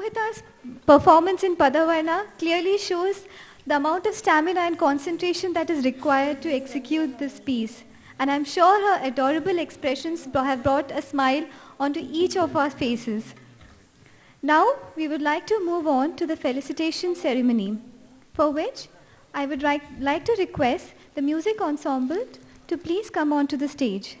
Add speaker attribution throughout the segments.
Speaker 1: Rohita's performance in Padavarna clearly shows the amount of stamina and concentration that is required to execute this piece. And I'm sure her adorable expressions have brought a smile onto each of our faces. Now, we would like to move on to the felicitation ceremony, for which I would like to request the music ensemble to please come onto the stage.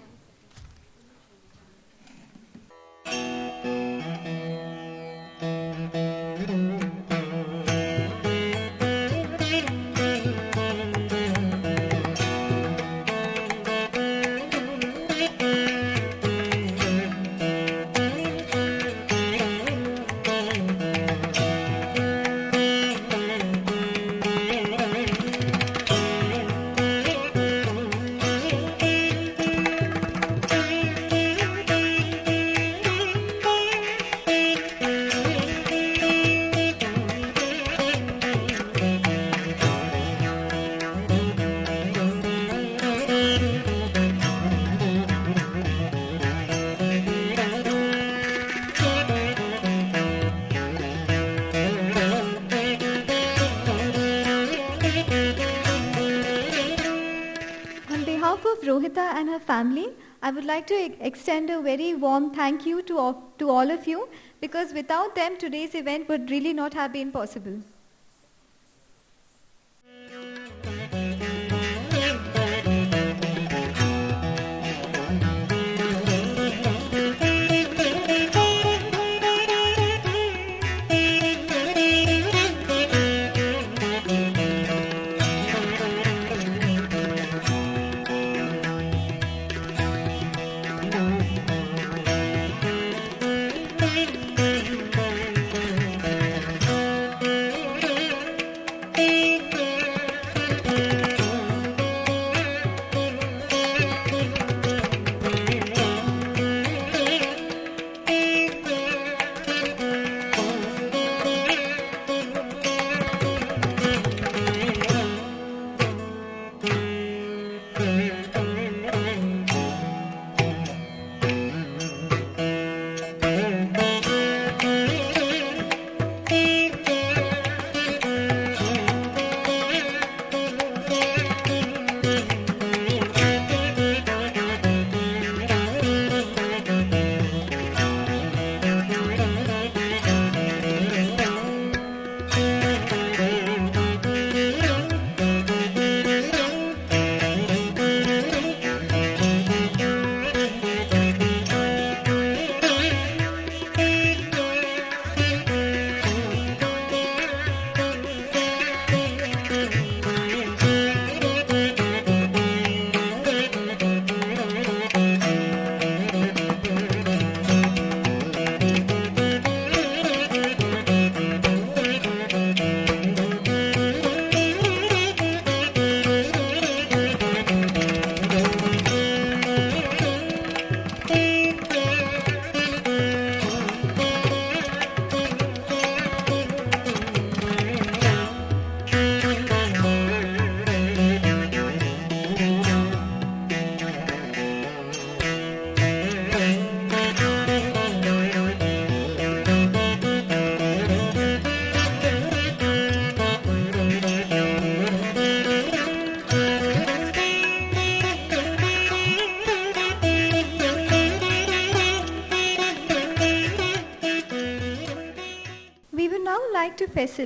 Speaker 1: Rohita and her family, I would like to extend a very warm thank you to all of you, because without them today's event would really not have been possible.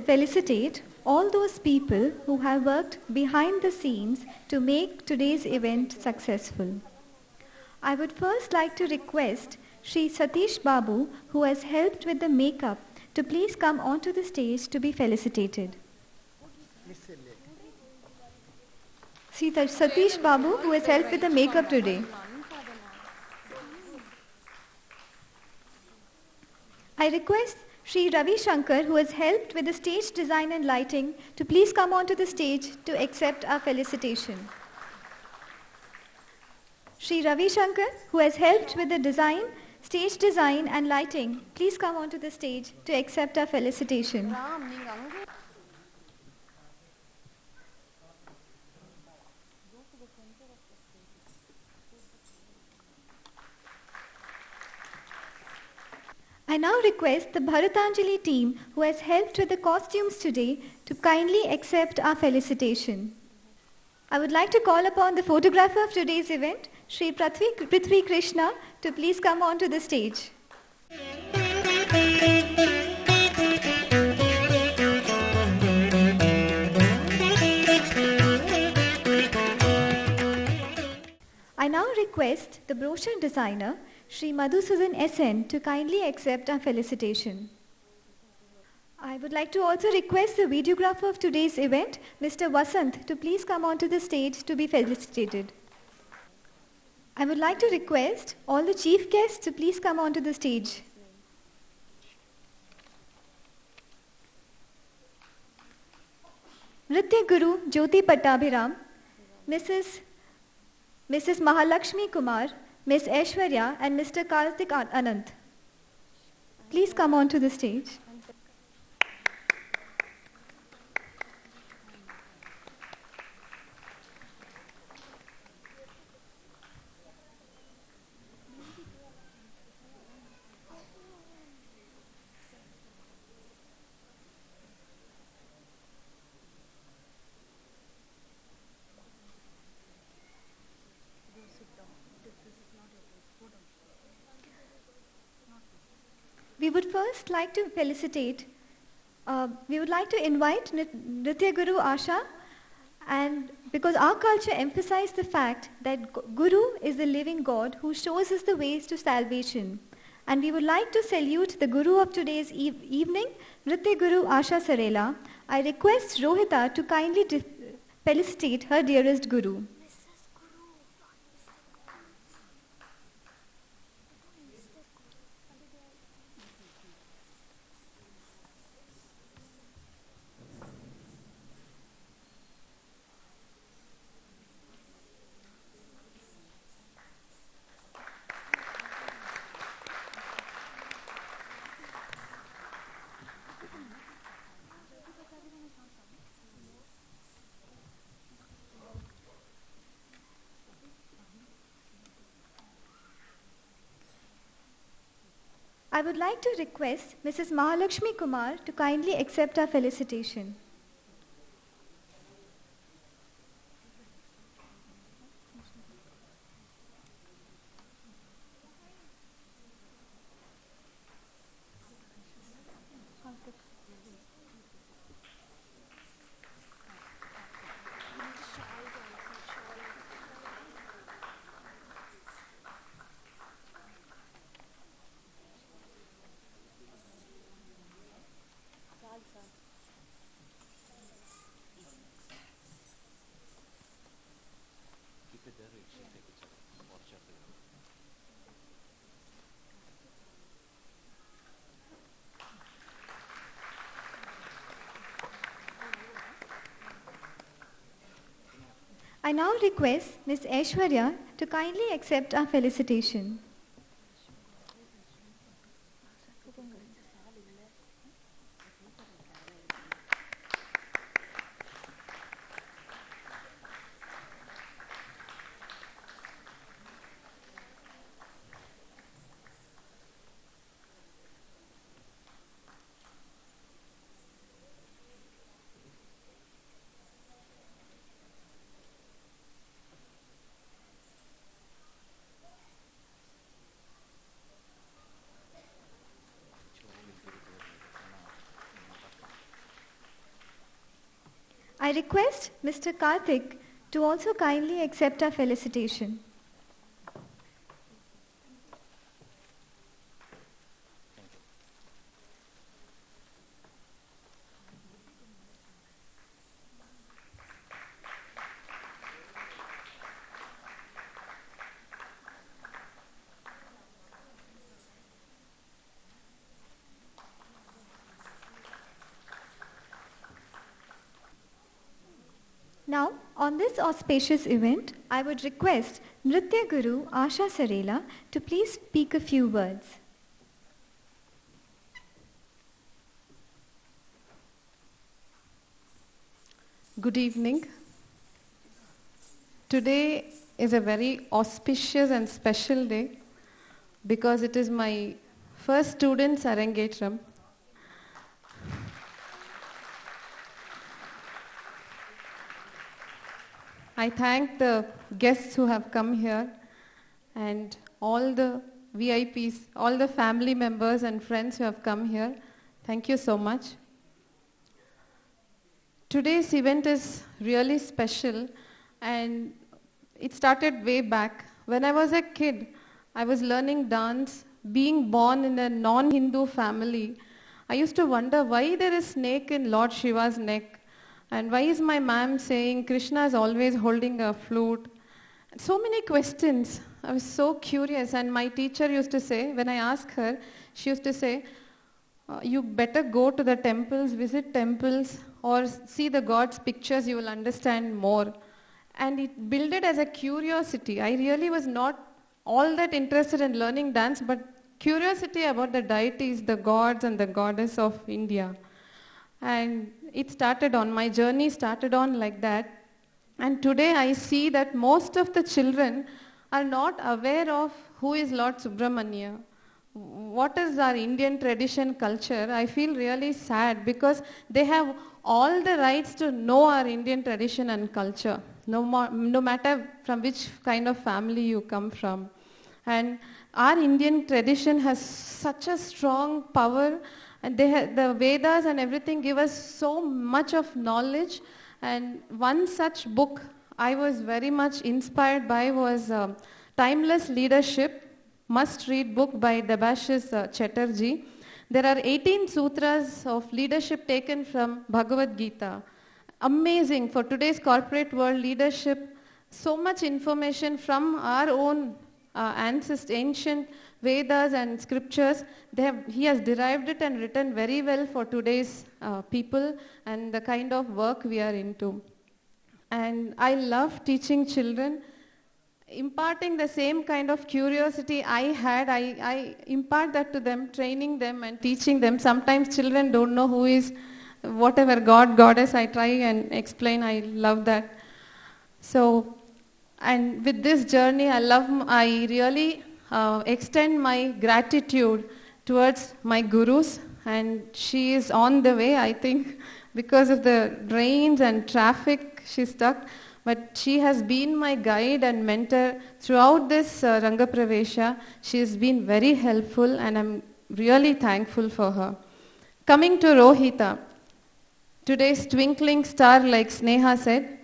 Speaker 1: Felicitate all those people who have worked behind the scenes to make today's event successful. I would first like to request Sri Satish Babu, who has helped with the makeup, to please come onto the stage to be felicitated. Sri Satish Babu, who has helped with the makeup today. I request Sri Ravi Shankar, who has helped with the stage design and lighting, to please come onto the stage to accept our felicitation. Sri Ravi Shankar, who has helped with the design, stage design and lighting, please come onto the stage to accept our felicitation. I now request the Bharatanjali team who has helped with the costumes today to kindly accept our felicitation. I would like to call upon the photographer of today's event, Sri Prithvi Krishna, to please come onto the stage. I now request the brochure designer, Sri Madhusudan SN, to kindly accept our felicitation. I would like to also request the videographer of today's event, Mr. Vasant, to please come onto the stage to be felicitated. I would like to request all the chief guests to please come onto the stage. Nritya Guru Jyoti Pattabhiram, Mrs. Mahalakshmi Kumar, Ms. Aishwarya and Mr. Karthik Anant. Please come onto the stage. We would first like to felicitate, we would like to invite Nritya Guru Asha, and because our culture emphasizes the fact that Guru is the living God who shows us the ways to salvation. And we would like to salute the Guru of today's evening, Nritya Guru Asha Sarela. I request Rohita to kindly felicitate her dearest Guru. I would like to request Mrs. Mahalakshmi Kumar to kindly accept our felicitation. I now request Ms. Aishwarya to kindly accept our felicitation. I request Mr. Karthik to also kindly accept our felicitation. Now, on this auspicious event, I would request Nritya Guru Asha Sarela to please speak a few words.
Speaker 2: Good evening. Today is a very auspicious and special day because it is my First student Sarangetram. I thank the guests who have come here and all the VIPs, all the family members and friends who have come here. Thank you so much. Today's event is really special and it started way back. When I was a kid, I was learning dance, being born in a non-Hindu family. I used to wonder why there is snake in Lord Shiva's neck and why is my mom saying Krishna is always holding a flute. So many questions. I was so curious and my teacher used to say, when I asked her, she used to say, you better go to the temples, visit temples or see the God's pictures, you will understand more. And it built it as a curiosity. I really was not all that interested in learning dance, but curiosity about the deities, the gods and the goddess of India. And my journey started on like that. And today I see that most of the children are not aware of who is Lord Subramania. What is our Indian tradition culture? I feel really sad because they have all the rights to know our Indian tradition and culture, no matter from which kind of family you come from. And our Indian tradition has such a strong power and the Vedas and everything give us so much of knowledge. And one such book I was very much inspired by was Timeless Leadership, must-read book by Debashis Chatterjee. There are 18 sutras of leadership taken from Bhagavad Gita. Amazing for today's corporate world leadership. So much information from our own ancient Vedas and scriptures. He has derived it and written very well for today's people and the kind of work we are into. And I love teaching children. Imparting the same kind of curiosity I had, I impart that to them, training them and teaching them. Sometimes children don't know who is whatever God, goddess, I try and explain. I love that. So, and with this journey, I really extend my gratitude towards my gurus, and she is on the way, I think, because of the rains and traffic, she's stuck. But she has been my guide and mentor throughout this Ranga Pravesha. She has been very helpful and I'm really thankful for her. Coming to Rohita, today's twinkling star, like Sneha said,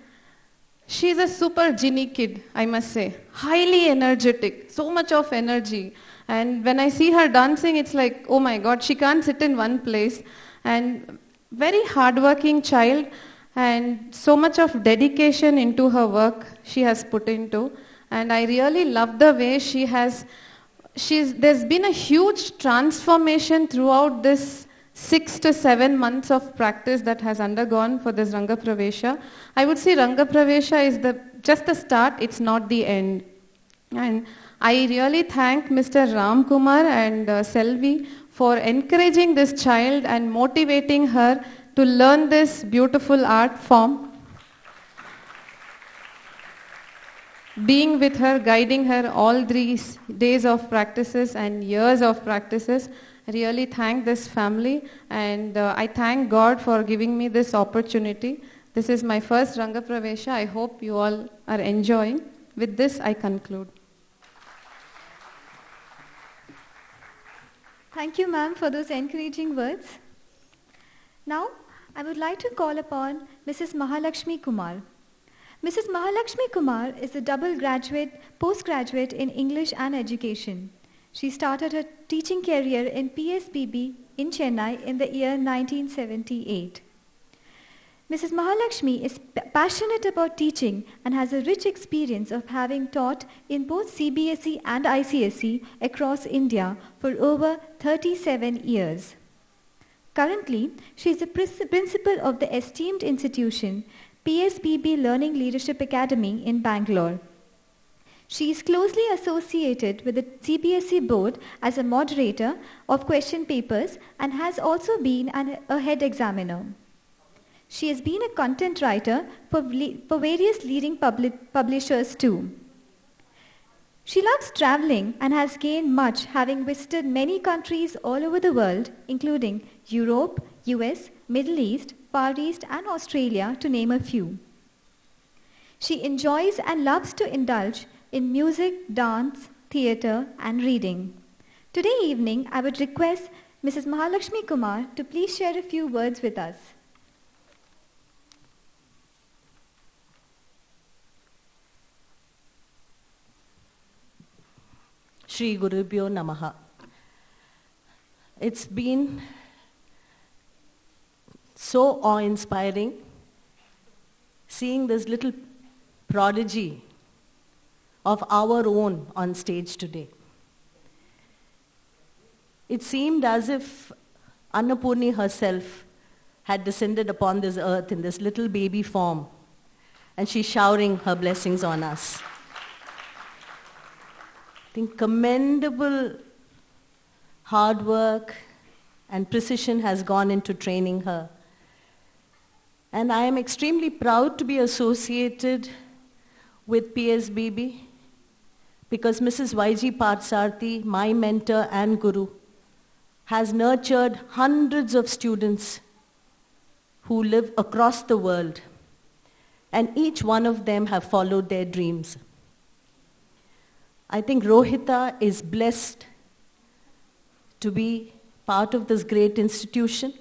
Speaker 2: she's a super genie kid, I must say. Highly energetic, so much of energy. And when I see her dancing, it's like, oh my God, she can't sit in one place. And very hardworking child. And so much of dedication into her work she has put into. And I really love the way there's been a huge transformation throughout this 6 to 7 months of practice that has undergone for this Ranga Pravesha. I would say Ranga Pravesha is just the start, it's not the end. And I really thank Mr. Ram Kumar and Selvi for encouraging this child and motivating her to learn this beautiful art form, being with her, guiding her all these days of practices and years of practices. I really thank this family and I thank God for giving me this opportunity. This is my first Ranga Pravesha. I hope you all are enjoying. With this, I conclude.
Speaker 1: Thank you, ma'am, for those encouraging words. Now, I would like to call upon Mrs. Mahalakshmi Kumar. Mrs. Mahalakshmi Kumar is a double postgraduate in English and Education. She started her teaching career in PSBB in Chennai in the year 1978. Mrs. Mahalakshmi is passionate about teaching and has a rich experience of having taught in both CBSE and ICSE across India for over 37 years. Currently, she is the principal of the esteemed institution PSBB Learning Leadership Academy in Bangalore. She is closely associated with the CBSE board as a moderator of question papers and has also been a head examiner. She has been a content writer for various leading publishers too. She loves traveling and has gained much, having visited many countries all over the world, including Europe, US, Middle East, Far East and Australia, to name a few. She enjoys and loves to indulge in music, dance, theatre and reading. Today evening, I would request Mrs. Mahalakshmi Kumar to please share a few words with us.
Speaker 3: Shri Gurubhyo Namaha. It's been so awe-inspiring seeing this little prodigy of our own on stage today. It seemed as if Annapurni herself had descended upon this earth in this little baby form, and she's showering her blessings on us. I think commendable hard work and precision has gone into training her. And I am extremely proud to be associated with PSBB because Mrs. Y.G. Parthasarathy, my mentor and guru, has nurtured hundreds of students who live across the world, and each one of them have followed their dreams. I think Rohita is blessed to be part of this great institution,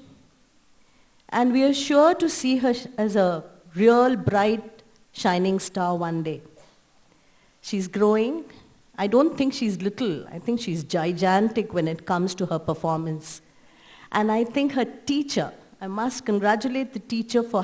Speaker 3: and we are sure to see her as a real bright, shining star one day. She's growing. I don't think she's little. I think she's gigantic when it comes to her performance. And I think her teacher, I must congratulate the teacher for